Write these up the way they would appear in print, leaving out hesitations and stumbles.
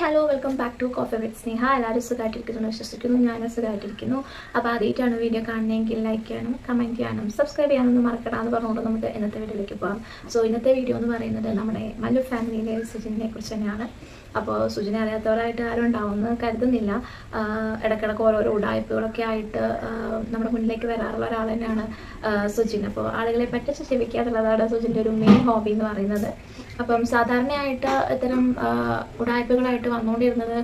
Hello welcome back to coffee with Sneha. എല്ലാവരും സുഖമായിട്ടിരിക്കുന്നു വിശ്വസിക്കുന്നു. ഞാനും സുഖമായിട്ടിരിക്കുന്നു. അപ്പോൾ ആദ്യമായിട്ടാണ് വീഡിയോ കാണണമെങ്കിൽ ലൈക്ക് ചെയ്യാനും കമൻറ്റ് ചെയ്യാനും സബ്സ്ക്രൈബ് ചെയ്യാനൊന്നും മറക്കണമെന്ന് പറഞ്ഞുകൊണ്ട് നമുക്ക് ഇന്നത്തെ വീഡിയോയിലേക്ക് പോകാം. സോ ഇന്നത്തെ വീഡിയോ എന്ന് പറയുന്നത് നമ്മുടെ മല്ലു ഫാമിലിയിലെ സുജിനെ കുറിച്ച് തന്നെയാണ്. അപ്പോൾ സുജിനെ അറിയാത്തവരായിട്ട് ആരും ഉണ്ടാവുമെന്ന് കരുതുന്നില്ല. ഇടയ്ക്കിടയ്ക്ക് ഓരോരോ ഉടായ്പകളൊക്കെ ആയിട്ട് നമ്മുടെ മുന്നിലേക്ക് വരാറുള്ള ഒരാൾ തന്നെയാണ് സുജിൻ. അപ്പോൾ ആളുകളെ പറ്റിച്ച് ജീവിക്കാറുള്ളതാണ് സുജിൻ്റെ ഒരു മെയിൻ ഹോബി എന്ന് പറയുന്നത്. അപ്പം സാധാരണയായിട്ട് ഇത്തരം ഉടായ്പകളായിട്ട് വന്നുകൊണ്ടിരുന്നത്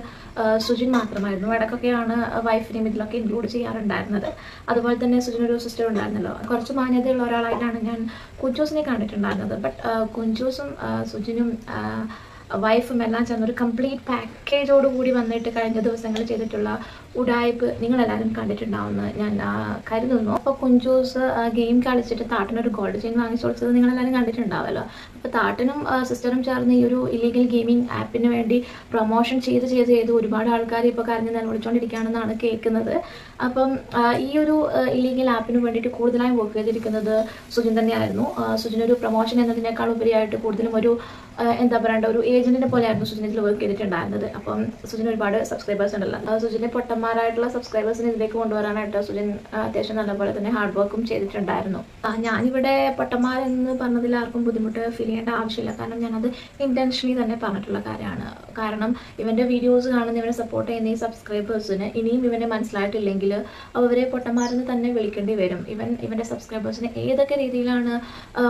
സുജിൻ മാത്രമായിരുന്നു. ഇടയ്ക്കൊക്കെയാണ് വൈഫിനെയും ഇതിലൊക്കെ ഇൻക്ലൂഡ് ചെയ്യാറുണ്ടായിരുന്നത്. അതുപോലെ തന്നെ സുജിനൊരു സിസ്റ്റർ ഉണ്ടായിരുന്നല്ലോ. കുറച്ച് മാന്യതയുള്ള ഒരാളായിട്ടാണ് ഞാൻ കുഞ്ചൂസിനെ കണ്ടിട്ടുണ്ടായിരുന്നത്. ബട്ട് കുഞ്ചൂസും സുജിനും വൈഫും എല്ലാം ചേർന്നൊരു കംപ്ലീറ്റ് പാക്കേജോടുകൂടി വന്നിട്ട് കഴിഞ്ഞ ദിവസങ്ങൾ ചെയ്തിട്ടുള്ള ഉടായ്പ് നിങ്ങളെല്ലാവരും കണ്ടിട്ടുണ്ടാവുമെന്ന് ഞാൻ കരുതുന്നു. അപ്പോൾ കുഞ്ചൂസ് ഗെയിം കളിച്ചിട്ട് താട്ടിനൊരു ഗോൾഡ് ചെയിൻ വാങ്ങിച്ചു കൊടുത്തത് നിങ്ങളെല്ലാവരും കണ്ടിട്ടുണ്ടാവുമല്ലോ. അപ്പോൾ താട്ടനും സിസ്റ്ററും ചേർന്ന് ഈ ഒരു ഇല്ലീഗൽ ഗെയിമിംഗ് ആപ്പിന് വേണ്ടി പ്രൊമോഷൻ ചെയ്ത് ഒരുപാട് ആൾക്കാർ ഇപ്പോൾ കരഞ്ഞ് നിലവിളിച്ചുകൊണ്ടിരിക്കുകയാണെന്നാണ് കേൾക്കുന്നത്. അപ്പം ഈ ഒരു ഇല്ലീഗൽ ആപ്പിന് വേണ്ടിയിട്ട് കൂടുതലായും വർക്ക് ചെയ്തിരിക്കുന്നത് സുജിൻ തന്നെയായിരുന്നു. സുജിനൊരു പ്രൊമോഷൻ എന്നതിനേക്കാൾ ഉപരിയായിട്ട് കൂടുതലും ഒരു എന്താ പറയേണ്ട ഒരു ഏജന്റിനെ പോലെയായിരുന്നു സുജിൻ ഇതിൽ വർക്ക് ചെയ്തിട്ടുണ്ടായിരുന്നത്. അപ്പം സുജിന് ഒരുപാട് സബ്സ്ക്രൈബേഴ്സ് ഉണ്ടല്ലോ. സുജിനെ പൊട്ടന്മാരായിട്ടുള്ള സബ്സ്ക്രൈബേഴ്സിനെ ഇതിലേക്ക് കൊണ്ടുവരാനായിട്ട് സുജിൻ അത്യാവശ്യം നല്ലപോലെ തന്നെ ഹാർഡ് വർക്കും ചെയ്തിട്ടുണ്ടായിരുന്നു. ഞാനിവിടെ പൊട്ടന്മാരെന്ന് പറഞ്ഞതിൽ ആർക്കും ബുദ്ധിമുട്ട് ഫീൽ ചെയ്യേണ്ട ആവശ്യമില്ല. കാരണം ഞാനത് ഇന്റൻഷനലി തന്നെ പറഞ്ഞിട്ടുള്ള കാര്യമാണ്. കാരണം ഇവൻ്റെ വീഡിയോസ് കാണുന്ന ഇവനെ സപ്പോർട്ട് ചെയ്യുന്ന ഈ സബ്സ്ക്രൈബേഴ്സിന് ഇനിയും ഇവനെ മനസ്സിലായിട്ടില്ലെങ്കിൽ അവരെ പൊട്ടന്മാരെന്ന് തന്നെ വിളിക്കേണ്ടി വരും. ഇവൻ്റെ സബ്സ്ക്രൈബേഴ്സിനെ ഏതൊക്കെ രീതിയിലാണ്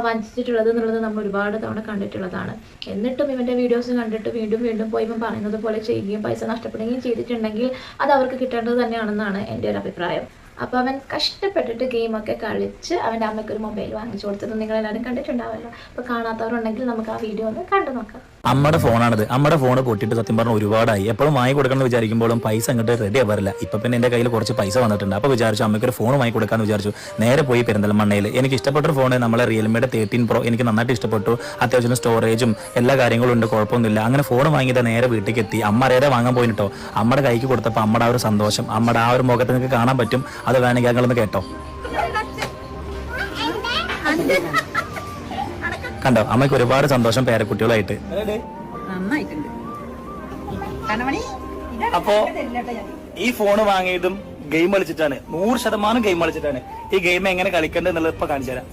വഞ്ചിച്ചിട്ടുള്ളത് എന്നുള്ളത് നമ്മൾ ഒരുപാട് തവണ കണ്ടിട്ടുള്ളതാണ്. എന്നിട്ടും ഇവൻ്റെ വീഡിയോസ് കണ്ടിട്ട് വീണ്ടും പോയി ഇവൻ പറയുന്നത് പോലെ ചെയ്യുകയും പൈസ നഷ്ടപ്പെടുകയും ചെയ്തിട്ടുണ്ടെങ്കിൽ അത് അവർക്ക് കിട്ടേണ്ടത് തന്നെയാണെന്നാണ് എൻ്റെ ഒരു അഭിപ്രായം. അപ്പോൾ അവൻ കഷ്ടപ്പെട്ടിട്ട് ഗെയിമൊക്കെ കളിച്ച് അവൻ്റെ അമ്മയ്ക്ക് ഒരു മൊബൈൽ വാങ്ങിച്ചു കൊടുത്തത് നിങ്ങളെല്ലാവരും കണ്ടിട്ടുണ്ടാവല്ലോ. അപ്പോൾ കാണാത്തവരുണ്ടെങ്കിൽ നമുക്ക് ആ വീഡിയോ ഒന്ന് കണ്ടു നോക്കാം. അമ്മയുടെ ഫോണാണിത്. അമ്മയുടെ ഫോൺ പൊട്ടിയിട്ട് സത്യം പറഞ്ഞാൽ ഒരുപാടായി. എപ്പോഴും വാങ്ങി കൊടുക്കണം എന്ന് വിചാരിക്കുമ്പോഴും പൈസ അങ്ങോട്ട് റെഡി ആവാറില്ല. ഇപ്പം പിന്നെ എൻ്റെ കയ്യിൽ കുറച്ച് പൈസ വന്നിട്ടുണ്ട്. അപ്പോൾ വിചാരിച്ചു അമ്മയ്ക്കൊരു ഫോൺ വാങ്ങി കൊടുക്കാമെന്ന് വിചാരിച്ചു. നേരെ പോയി പെരിന്തൽമണ്ണയിൽ എനിക്ക് ഇഷ്ടപ്പെട്ടൊരു ഫോൺ നമ്മളെ റിയൽമിയുടെ 13 Pro എനിക്ക് നന്നായിട്ട് ഇഷ്ടപ്പെട്ടു. അത്യാവശ്യം സ്റ്റോറേജും എല്ലാ കാര്യങ്ങളും ഉണ്ട്, കുഴപ്പമൊന്നുമില്ല. അങ്ങനെ ഫോൺ വാങ്ങിയിട്ട് നേരെ വീട്ടിലേക്ക് എത്തി. അമ്മ അറിയാതെ വാങ്ങാൻ പോയിട്ടോ. അമ്മയുടെ കൈക്ക് കൊടുത്തപ്പോൾ അമ്മയുടെ ആ ഒരു സന്തോഷം, അമ്മയുടെ ആ ഒരു മുഖത്ത് നിങ്ങൾക്ക് കാണാൻ പറ്റും. അത് വേണമെങ്കിൽ ഞങ്ങളൊന്ന് കേട്ടോ. കണ്ടോ, അമ്മയ്ക്ക് ഒരുപാട് സന്തോഷം പേരക്കുട്ടികളായിട്ട്. അപ്പോ ഈ ഫോൺ വാങ്ങിയതും ഗെയിം കളിച്ചിട്ടാണ്. 100% ഗെയിം കളിച്ചിട്ടാണ്. ഈ ഗെയിം എങ്ങനെ കളിക്കേണ്ടത് എന്നുള്ളത് ഇപ്പൊ കാണിച്ചു തരാം.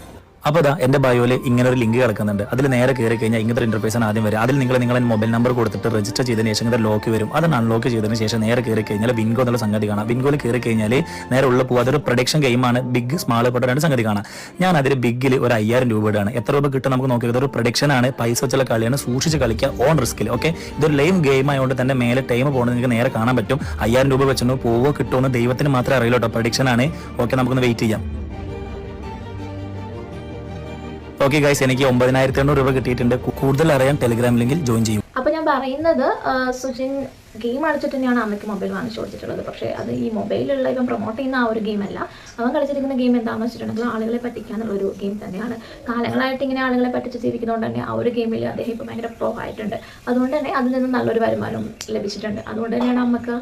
അപ്പോൾ ഇതാ എൻ്റെ ബയോയിൽ ഇങ്ങനെ ഒരു ലിങ്ക് കിടക്കുന്നുണ്ട്. അതിൽ നേരെ കയറി കഴിഞ്ഞാൽ ഇങ്ങനത്തെ ഇന്റർഫേസാണ് ആദ്യം വരും. അതിൽ നിങ്ങളുടെ മൊബൈൽ നമ്പർ കൊടുത്തിട്ട് രജിസ്റ്റർ ചെയ്തതിന് ശേഷം ഇങ്ങനത്തെ ലോക്ക് വരും. അത് അൺലോക്ക് ചെയ്തതിന് ശേഷം നേരെ കയറി കഴിഞ്ഞാൽ ബിങ്കോ എന്നുള്ള സംഗതി കാണാം. ബിങ്കോയിൽ കയറി കഴിഞ്ഞാൽ നേരെ ഉള്ള പോകും. അതൊരു പ്രൊഡക്ഷൻ ഗെയിമാണ്. ബിഗ് സ്മാൾ പെട്ട രണ്ട് സംഗതി കാണാം. ഞാൻ അതിൽ ബിഗിൽ ഒരു 5000 രൂപയാണ്. എത്ര രൂപ കിട്ടും നമുക്ക് നോക്കിയത്. ഒരു പ്രൊഡക്ഷൻ ആണ്, പൈസ വെച്ചുള്ള കളിയാണ്. സൂക്ഷിച്ച് കളിക്കുക, ഓൺ റിസ്കിൽ. ഓക്കെ, ഇതൊരു ലൈവ് ഗെയിം ആയതുകൊണ്ട് തന്നെ മേലെ ടൈം പോകുന്നത് നിങ്ങൾക്ക് നേരെ കാണാൻ പറ്റും. 5000 രൂപ വെച്ചൊന്ന് പോവോ കിട്ടുമെന്ന് ദൈവത്തിന് മാത്രമേ അറിയില്ല കേട്ടോ. പ്രൊഡക്ഷൻ ആണ്. ഓക്കെ, നമുക്കൊന്ന് വെയിറ്റ് ചെയ്യാം. ഓക്കെ ഗൈസ്, എനിക്ക് 9800 രൂപ കിട്ടിയിട്ടുണ്ട്. കൂടുതൽ അറിയാൻ ടെലിഗ്രാം ലിങ്കിൽ ജോയിൻ ചെയ്യും. അപ്പോൾ ഞാൻ പറയുന്നത് സുജിൻ ഗെയിം കളിച്ചിട്ട് തന്നെയാണ് അമ്മയ്ക്ക് മൊബൈൽ വാങ്ങിച്ചു കൊടുത്തിട്ടുള്ളത്. പക്ഷേ അത് ഈ മൊബൈലിലുള്ള ഇവൻ പ്രൊമോട്ട് ചെയ്യുന്ന ആ ഒരു ഗെയിമല്ല. അവൻ കളിച്ചിരിക്കുന്ന ഗെയിം എന്താണെന്ന് വെച്ചിട്ടുണ്ടെങ്കിൽ ആളുകളെ പറ്റിക്കാനുള്ളൊരു ഗെയിം തന്നെയാണ്. കാലങ്ങളായിട്ട് ഇങ്ങനെ ആളുകളെ പറ്റിച്ച് ജീവിക്കുന്നതുകൊണ്ട് തന്നെ ആ ഒരു ഗെയിമിൽ അദ്ദേഹം ഇപ്പോൾ ഭയങ്കര പ്രോ ആയിട്ടുണ്ട്. അതുകൊണ്ട് തന്നെ അതിൽ നിന്ന് നല്ലൊരു വരുമാനം ലഭിച്ചിട്ടുണ്ട്. അതുകൊണ്ട് തന്നെയാണ് അമ്മക്ക്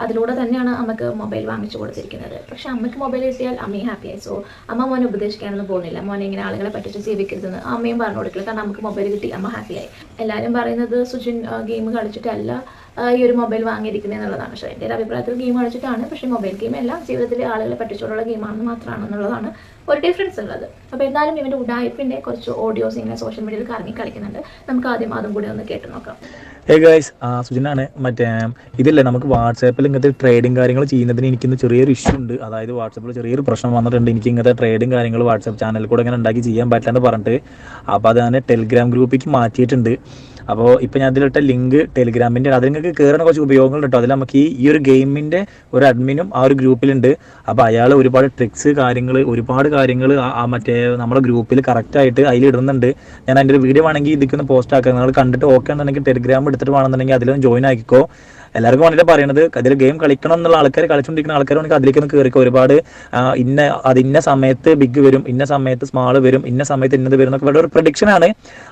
അതിലൂടെ തന്നെയാണ് അമ്മക്ക് മൊബൈൽ വാങ്ങിച്ചു കൊടുത്തിരിക്കുന്നത്. പക്ഷെ അമ്മയ്ക്ക് മൊബൈൽ കിട്ടിയാൽ അമ്മയും ഹാപ്പിയായി. സോ അമ്മ മോനെ ഉപദേശിക്കാനൊന്നും പോകുന്നില്ല. മോനെ ഇങ്ങനെ ആളുകളെ പറ്റിച്ച് ജീവിക്കരുതെന്ന് അമ്മയും പറഞ്ഞു കൊടുക്കില്ല. കാരണം നമുക്ക് മൊബൈൽ കിട്ടി, അമ്മ ഹാപ്പിയായി. എല്ലാവരും പറയുന്നത് സുജിൻ ഗെയിം കളിച്ചിട്ടല്ല ഈ ഒരു മൊബൈൽ വാങ്ങിയിരിക്കുന്നത് എന്നുള്ളതാണ്. പക്ഷേ എൻ്റെ ഒരു അഭിപ്രായത്തിൽ ഗെയിം കളിച്ചിട്ടാണ്. പക്ഷേ മൊബൈൽ ഗെയിം എല്ലാം ജീവിതത്തിൽ ആളുകളെ പറ്റിച്ചുകൊണ്ടുള്ള ഗെയിമാണെന്ന് മാത്രമാണെന്നുള്ളതാണ് ഒരു ഡിഫറൻസ് ഉള്ളത്. അപ്പോൾ എന്തായാലും ഇവൻ്റെ ഉഡായ്പിൻ്റെ കുറച്ച് ഓഡിയോസ് ഇങ്ങനെ സോഷ്യൽ മീഡിയയിൽ കറങ്ങി കളിക്കുന്നുണ്ട്. നമുക്ക് ആദ്യം അതും കൂടി ഒന്ന് കേട്ട് നോക്കാം. ഗൈസ്, സുജിനാണ്. മറ്റേ ഇതില്ലേ, നമുക്ക് വാട്സാപ്പിൽ ഇങ്ങനത്തെ ട്രേഡിങ് കാര്യങ്ങൾ ചെയ്യുന്നതിന് എനിക്കിന്ന് ചെറിയൊരു ഇഷ്യൂ ഉണ്ട്. അതായത് വാട്സാപ്പിൽ ചെറിയൊരു പ്രശ്നം വന്നിട്ടുണ്ട്. എനിക്ക് ഇങ്ങനത്തെ ട്രേഡിങ് കാര്യങ്ങൾ വാട്സാപ്പ് ചാനലിൽ കൂടെ ഇങ്ങനെ ഉണ്ടാക്കി ചെയ്യാൻ പറ്റില്ലെന്ന് പറഞ്ഞിട്ട് അപ്പോൾ അത് ഞാൻ ടെലിഗ്രാം ഗ്രൂപ്പിലേക്ക് മാറ്റിയിട്ടുണ്ട്. അപ്പോൾ ഇപ്പോൾ ഞാൻ അതിലിട്ട ലിങ്ക് ടെലിഗ്രാമിൻ്റെ അതിൽ നിങ്ങൾക്ക് കയറുന്ന കുറച്ച് ഉപയോഗങ്ങൾ കേട്ടോ. അതിൽ നമുക്ക് ഈ ഒരു ഗെയിമിൻ്റെ ഒരു അഡ്മിനും ആ ഒരു ഗ്രൂപ്പിലുണ്ട്. അപ്പോൾ അയാൾ ഒരുപാട് ട്രിക്സ് ഒരുപാട് കാര്യങ്ങൾ മറ്റേ നമ്മുടെ ഗ്രൂപ്പിൽ കറക്റ്റായിട്ട് അതിലിടുന്നുണ്ട്. ഞാൻ അതിൻ്റെ ഒരു വീഡിയോ വേണമെങ്കിൽ ഇതിക്കൊന്ന് പോസ്റ്റ് ആക്കാം. നിങ്ങൾ കണ്ടിട്ട് ഓക്കെ എന്നുണ്ടെങ്കിൽ ടെലിഗ്രാം എടുത്തിട്ട് വേണമെന്നുണ്ടെങ്കിൽ അതിലൊന്ന് ജോയിൻ ആക്കിക്കോ. എല്ലാവർക്കും വേണ്ടിയിട്ട് പറയണത്, അതിൽ ഗെയിം കളിക്കണം എന്നുള്ള ആൾക്കാർ, കളിച്ചുകൊണ്ടിരിക്കുന്ന ആൾക്കാരാണെങ്കിൽ അതിലേക്ക് ഒന്ന് കയറിക്കുക. ഒരുപാട് ഇന്ന സമയത്ത് ബിഗ് വരും, ഇന്ന സമയത്ത് സ്മാൾ വരും, ഇന്ന സമയത്ത് ഇന്നത് വരും എന്നൊക്കെ ഒരു പ്രഡിക്ഷൻ ആണ്.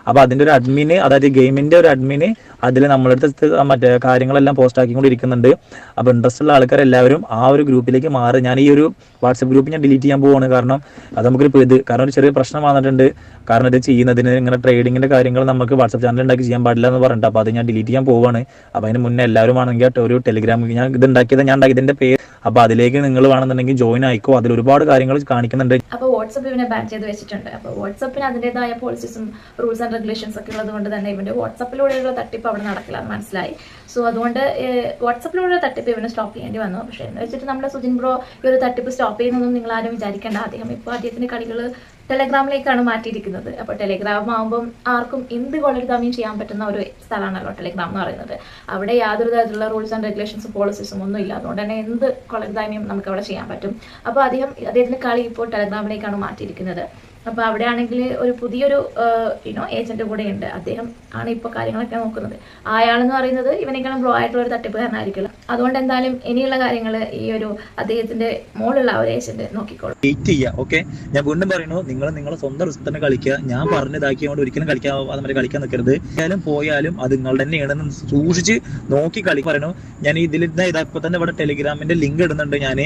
അപ്പൊ അതിന്റെ ഒരു അഡ്മിന്, അതായത് ഗെയിമിന്റെ ഒരു അഡ്മിന് അതിൽ നമ്മളടുത്ത് മറ്റേ കാര്യങ്ങളെല്ലാം പോസ്റ്റ് ആക്കിക്കൊണ്ടിരിക്കുന്നുണ്ട്. അപ്പൊ ഇൻട്രസ്റ്റ് ഉള്ള ആൾക്കാർ എല്ലാവരും ആ ഒരു ഗ്രൂപ്പിലേക്ക് മാറി. ഞാൻ ഈ ഒരു വാട്സപ്പ് ഗ്രൂപ്പ് ഞാൻ ഡിലീറ്റ് ചെയ്യാൻ പോവാണ്. കാരണം അത് നമുക്കൊരു കാരണം ഒരു ചെറിയ പ്രശ്നം വന്നിട്ടുണ്ട്. കാരണം ഇത് ചെയ്യുന്നതിന് ഇങ്ങനെ ട്രേഡിങ്ങിന്റെ കാര്യങ്ങൾ നമുക്ക് വാട്സപ്പ് ചാനൽ ഉണ്ടാക്കി ചെയ്യാൻ പാടില്ല എന്ന് പറഞ്ഞിട്ട്, അപ്പൊ അത് ഞാൻ ഡിലീറ്റ് ചെയ്യാൻ പോവാണ്. അപ്പൊ അതിന് മുന്നേ എല്ലാവരും ആണെങ്കിൽ ഒരു ടെലിഗ്രാം, ഞാൻ ഇത് ഉണ്ടാക്കിയത് ഇതിന്റെ പേര്, അപ്പൊ അതിലേക്ക് നിങ്ങൾ വേണമെന്നുണ്ടെങ്കിൽ ജോയിൻ ആയിക്കോ. അതിൽ ഒരുപാട് കാര്യങ്ങൾ കാണിക്കുന്നുണ്ട്. അപ്പോൾ വാട്സപ്പ് ഇവനെ ബാൻ ചെയ്ത് വെച്ചിട്ടുണ്ട്. അപ്പോൾ വാട്സപ്പിന് അതിൻ്റെതായ പോളിസീസും റൂൾസ് ആൻഡ് റെഗുലേഷൻസ് ഒക്കെ ഉള്ളത് കൊണ്ട് തന്നെ ഇവന്റെ വാട്സപ്പിലൂടെയുള്ള തട്ടിപ്പ് അവിടെ നടക്കില്ല എന്ന് മനസ്സിലായി. സോ അതുകൊണ്ട് വാട്സപ്പിലൂടെ തട്ടിപ്പ് ഇവനെ സ്റ്റോപ്പ് ചെയ്യേണ്ടി വന്നു. പക്ഷേ എന്ന് വെച്ചിട്ട് നമ്മുടെ സുജിൻ ബ്രോ ഈ ഒരു തട്ടിപ്പ് സ്റ്റോപ്പ് ചെയ്യുന്നതൊന്നും നിങ്ങൾ ആരും വിചാരിക്കേണ്ട. അദ്ദേഹത്തിന്റെ കളികൾ ടെലഗ്രാമിലേക്കാണ് മാറ്റിയിരിക്കുന്നത്. അപ്പോൾ ടെലഗ്രാം ആകുമ്പം ആർക്കും എന്ത് കൊള്ളരുതാമയും ചെയ്യാൻ പറ്റുന്ന ഒരു സ്ഥലമാണല്ലോ ടെലഗ്രാം എന്ന് പറയുന്നത്. അവിടെ യാതൊരു തരത്തിലുള്ള റൂൾസ് ആൻഡ് റെഗുലേഷൻസും പോളിസീസും ഒന്നും ഇല്ല. അതുകൊണ്ട് തന്നെ എന്ത് കൊള്ളരുതാമയും നമുക്ക് അവിടെ ചെയ്യാൻ പറ്റും. അപ്പോൾ അദ്ദേഹത്തിന്റെ കളി ഇപ്പോൾ ടെലഗ്രാമിലേക്കാണ് മാറ്റിയിരിക്കുന്നത്. അപ്പോൾ അവിടെ ആണെങ്കിൽ ഒരു പുതിയൊരു ഏജന്റ് കൂടെ ഉണ്ട്. അദ്ദേഹം ആണ് ഇപ്പോൾ കാര്യങ്ങളൊക്കെ നോക്കുന്നത്. അയാളെന്ന് പറയുന്നത് ഇവനേക്കാളും ബ്രോ ആയിട്ടുള്ള ഒരു തട്ടിപ്പുകാരനായിരിക്കില്ല. അതുകൊണ്ട് എന്തായാലും ഇനിയുള്ള കാര്യങ്ങൾ ഈ ഒരു അദ്ദേഹത്തിന്റെ മോളുള്ള ഒരു ഏജന്റ് നോക്കിക്കോളും. വെയിറ്റ് ചെയ്യുക. ഓക്കെ, ഞാൻ വീണ്ടും പറയുന്നു, നിങ്ങളെ സ്വന്തം റിസ്ക് തന്നെ കളിക്കുക. ഞാൻ പറഞ്ഞതാക്കിയോണ്ട് ഒരിക്കലും കളിക്കാൻ നിൽക്കരുത്. പോയാലും അത് നിങ്ങളുടെ തന്നെയാണെന്ന് സൂക്ഷിച്ച് നോക്കി പറയണു. ഞാൻ ഇപ്പൊ തന്നെ ഇവിടെ ടെലിഗ്രാമിന്റെ ലിങ്ക് ഇടുന്നുണ്ട് ഞാൻ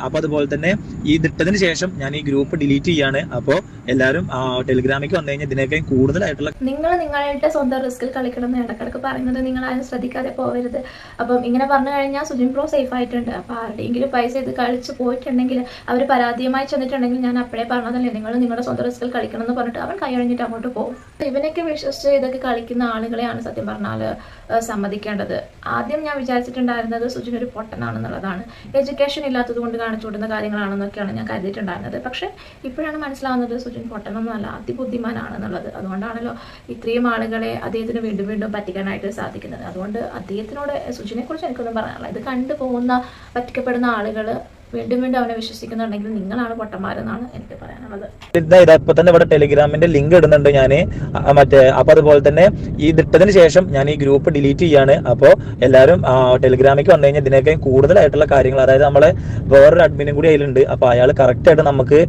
അപ്പൊ അതുപോലെ തന്നെ ഇതിട്ടതിന് ശേഷം ഞാൻ ഈ ഗ്രൂപ്പ് ഡിലീറ്റ് ചെയ്യാണ്. അപ്പോൾ എല്ലാവരും ടെലിഗ്രാമിലേക്ക് വന്നു കഴിഞ്ഞാൽ ഇതിനേക്കാൾ കൂടുതലായിട്ടുള്ള നിങ്ങളുടെ സ്വന്തം റിസ്കിൽ കളിക്കണം എന്ന് ഇടക്കിടക്ക് പറയുന്നത് നിങ്ങൾ ആരും ശ്രദ്ധിക്കാതെ പോകരുത്. അപ്പം ഇങ്ങനെ പറഞ്ഞു കഴിഞ്ഞാൽ സുജിൻ ബ്രോ സേഫ് ആയിട്ടുണ്ട്. അപ്പോൾ ആരുടെയെങ്കിലും പൈസ ഇത് കളിച്ച് പോയിട്ടുണ്ടെങ്കിൽ അവർ പരാതിയുമായി ചെന്നിട്ടുണ്ടെങ്കിൽ ഞാൻ അപ്പോഴേ പറഞ്ഞതല്ലേ, നിങ്ങളുടെ സ്വന്തം റിസ്കിൽ കളിക്കണം എന്ന് പറഞ്ഞിട്ട് അവൻ കൈയഴിഞ്ഞിട്ട് അങ്ങോട്ട് പോകും. ഇവനൊക്കെ വിശ്വസിച്ച് ഇതൊക്കെ കളിക്കുന്ന ആളുകളെയാണ് സത്യം പറഞ്ഞാൽ സമ്മതിക്കേണ്ടത്. ആദ്യം ഞാൻ വിചാരിച്ചിട്ടുണ്ടായിരുന്നത് സുജിൻ ഒരു പൊട്ടനാണെന്നുള്ളതാണ്, എഡ്യൂക്കേഷൻ ഇല്ലാത്തത് കൊണ്ട് കാണിച്ചു കൊടുക്കുന്ന കാര്യങ്ങളാണെന്നൊക്കെയാണ് ഞാൻ കരുതിയിട്ടുണ്ടായിരുന്നത്. പക്ഷെ ഇപ്പോഴാണ് മനസ്സിലാവുന്നത് സുജിൻ പൊട്ടനൊന്നുമല്ല, അതിബുദ്ധിമാനാണെന്നുള്ളത്. അതുകൊണ്ടാണല്ലോ ഇത്രയും ആളുകളെ അദ്ദേഹത്തിന് വീണ്ടും വീണ്ടും പറ്റിക്കാനായിട്ട് സാധിക്കുന്നത്. അതുകൊണ്ട് അദ്ദേഹത്തിനോട് സുജിനെ കുറിച്ച് എനിക്കൊന്നും പറയാനുള്ള, ഇത് കണ്ടു പോകുന്ന പറ്റിക്കപ്പെടുന്ന ആളുകൾ വീണ്ടും വീണ്ടും അവനെ വിശ്വസിക്കുന്നുണ്ടെങ്കിൽ നിങ്ങളാണ് പൊട്ടന്മാരെന്നാണ് എനിക്ക് പറയാനുള്ളത്. ഇപ്പൊ തന്നെ ഇവിടെ ടെലിഗ്രാമിന്റെ ലിങ്ക് ഇടുന്നുണ്ട് ഞാൻ അപ്പൊ അതുപോലെ തന്നെ ഇതിട്ടതിന് ശേഷം ഞാൻ ഈ ഗ്രൂപ്പ് ഡിലീറ്റ് ചെയ്യാണ്. അപ്പോൾ എല്ലാവരും ടെലിഗ്രാമിലേക്ക് വന്നു കഴിഞ്ഞാൽ ഇതിനേക്കാൾ കൂടുതലായിട്ടുള്ള കാര്യങ്ങൾ, അതായത് നമ്മളെ വേറൊരു അഡ്മിനും കൂടി അതിലുണ്ട്. അപ്പൊ അയാൾ കറക്റ്റ് ആയിട്ട് നമുക്ക്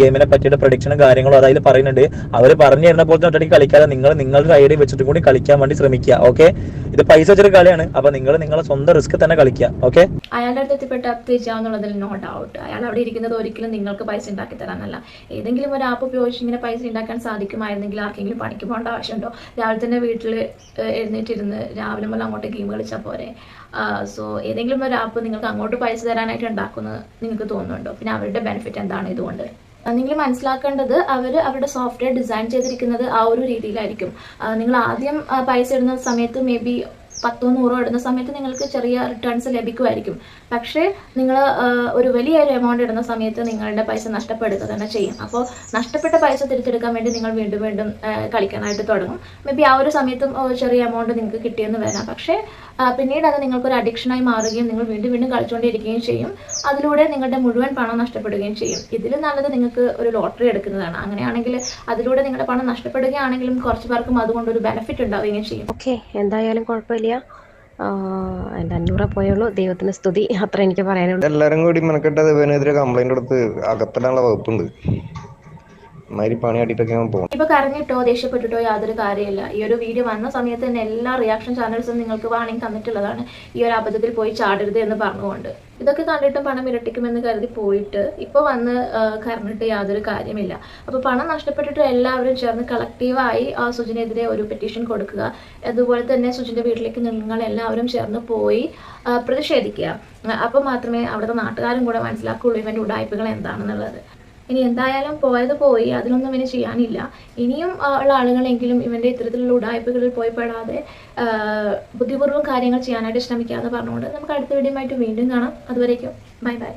ഗെയിമിനെ പറ്റിയിട്ട് പ്രൊഡിക്ഷനും കാര്യങ്ങളും അതായത് പറയുന്നുണ്ട്. അവർ പറഞ്ഞു തരുന്ന പോലെ ഒറ്റയ്ക്ക് കളിക്കാതെ നിങ്ങളുടെ ഐഡിയ വെച്ചിട്ട് കൂടി കളിക്കാൻ വേണ്ടി ശ്രമിക്കുക. ഓക്കെ, ഇത് പൈസ വെച്ചൊരു കളിയാണ്. അപ്പൊ നിങ്ങളെ സ്വന്തം റിസ്ക് തന്നെ കളിക്കുക. ഓക്കെ, അയാളുടെ അടുത്ത് എത്തിപ്പെട്ട അപ്തേജാവുന്നുള്ളതിൽ നോ ഡൗട്ട്. അയാൾ അവിടെ ഇരിക്കുന്നത് ഒരിക്കലും നിങ്ങൾക്ക് പൈസ ഉണ്ടാക്കി തരാനല്ല. ഏതെങ്കിലും ഒരു ആപ്പ് ഉപയോഗിച്ച് ഇങ്ങനെ പൈസ ഉണ്ടാക്കാൻ സാധിക്കുമായിരുന്നെങ്കിൽ ആർക്കെങ്കിലും പണിക്ക് പോകേണ്ട ആവശ്യമുണ്ടോ? രാവിലെ തന്നെ വീട്ടിൽ എഴുന്നേറ്റിരുന്ന് രാവിലെ മുതൽ അങ്ങോട്ട് ഗെയിം കളിച്ചാൽ പോരെ? സോ ഏതെങ്കിലും ഒരു ആപ്പ് നിങ്ങൾക്ക് അങ്ങോട്ട് പൈസ തരാനായിട്ട് ഉണ്ടാക്കുന്നത് നിങ്ങൾക്ക് തോന്നുന്നുണ്ടോ? പിന്നെ അവരുടെ ബെനിഫിറ്റ് എന്താണ് ഇതുകൊണ്ട്? നിങ്ങൾ മനസ്സിലാക്കേണ്ടത് അവരുടെ സോഫ്റ്റ്വെയർ ഡിസൈൻ ചെയ്തിരിക്കുന്നത് ആ ഒരു രീതിയിലായിരിക്കും. നിങ്ങൾ ആദ്യം പൈസ ഇടുന്ന സമയത്ത് മേ ബി 10-100 ഇടുന്ന സമയത്ത് നിങ്ങൾക്ക് ചെറിയ റിട്ടേൺസ് ലഭിക്കുമായിരിക്കും. പക്ഷേ നിങ്ങൾ ഒരു വലിയൊരു എമൗണ്ട് ഇടുന്ന സമയത്ത് നിങ്ങളുടെ പൈസ നഷ്ടപ്പെടുക തന്നെ ചെയ്യും. അപ്പോൾ നഷ്ടപ്പെട്ട പൈസ തിരിച്ചെടുക്കാൻ വേണ്ടി നിങ്ങൾ വീണ്ടും വീണ്ടും കളിക്കാനായിട്ട് തുടങ്ങും. മേ ബി ആ ഒരു സമയത്തും ചെറിയ എമൗണ്ട് നിങ്ങൾക്ക് കിട്ടിയെന്ന് വരാം. പക്ഷേ പിന്നീട് അത് നിങ്ങൾക്കൊരു അഡിക്ഷനായി മാറുകയും നിങ്ങൾ വീണ്ടും വീണ്ടും കളിച്ചുകൊണ്ടിരിക്കുകയും ചെയ്യും. അതിലൂടെ നിങ്ങളുടെ മുഴുവൻ പണം നഷ്ടപ്പെടുകയും ചെയ്യും. ഇതിൽ നല്ലത് നിങ്ങൾക്ക് ഒരു ലോട്ടറി എടുക്കുന്നതാണ്. അങ്ങനെയാണെങ്കിൽ അതിലൂടെ നിങ്ങളുടെ പണം നഷ്ടപ്പെടുകയാണെങ്കിലും കുറച്ച് പേർക്കും അതുകൊണ്ടൊരു ബെനിഫിറ്റ് ഉണ്ടാവുകയും ചെയ്യും. ഓക്കെ, എന്തായാലും കുഴപ്പമില്ല. എൻ്റെ 500 പോയുള്ളൂ. ദൈവത്തിന് സ്തുതി, അത്ര എനിക്ക് പറയാനുള്ളൂ. എല്ലാരും കൂടി മെനക്കെട്ടത് ഇവനെതിരെ കംപ്ലൈന്റ് കൊടുത്ത് അകത്തിടാനുള്ള വകുപ്പുണ്ട്. ഇപ്പൊ കരഞ്ഞിട്ടോ ദേഷ്യപ്പെട്ടിട്ടോ യാതൊരു കാര്യമില്ല. ഈ ഒരു വീഡിയോ വന്ന സമയത്ത് തന്നെ എല്ലാ റിയാക്ഷൻ ചാനൽസും നിങ്ങൾക്ക് വാണിംഗ് തന്നിട്ടുള്ളതാണ്, ഈ ഒരു അബദ്ധത്തിൽ പോയി ചാടരുത് എന്ന് പറഞ്ഞുകൊണ്ട്. ഇതൊക്കെ കണ്ടിട്ടും പണം ഇരട്ടിക്കുമെന്ന് കരുതി പോയിട്ട് ഇപ്പൊ വന്ന് കരഞ്ഞിട്ട് യാതൊരു കാര്യമില്ല. അപ്പൊ പണം നഷ്ടപ്പെട്ടിട്ട് എല്ലാവരും ചേർന്ന് കളക്റ്റീവായി സുജിനെതിരെ ഒരു പെറ്റീഷൻ കൊടുക്കുക. അതുപോലെ തന്നെ സുജിന്റെ വീട്ടിലേക്ക് നിങ്ങൾ എല്ലാവരും ചേർന്ന് പോയി പ്രതിഷേധിക്കുക. അപ്പൊ മാത്രമേ അവിടുത്തെ നാട്ടുകാരും കൂടെ മനസ്സിലാക്കുള്ളൂ ഇവന്റെ ഉടായ്പകൾ എന്താണെന്നുള്ളത്. ഇനി എന്തായാലും പോയത് പോയി, അതിനൊന്നും ഇവന് ചെയ്യാനില്ല. ഇനിയും ഉള്ള ആളുകളെങ്കിലും ഇവന്റെ ഇത്തരത്തിലുള്ള ഉടായ്പകളിൽ പോയി പെടാതെ ബുദ്ധിപൂർവ്വം കാര്യങ്ങൾ ചെയ്യാനായിട്ട് ശ്രമിക്കാമെന്ന് പറഞ്ഞുകൊണ്ട് നമുക്ക് അടുത്ത വീഡിയോ ആയിട്ട് വീണ്ടും കാണാം. അതുവരേക്കും ബൈ ബൈ.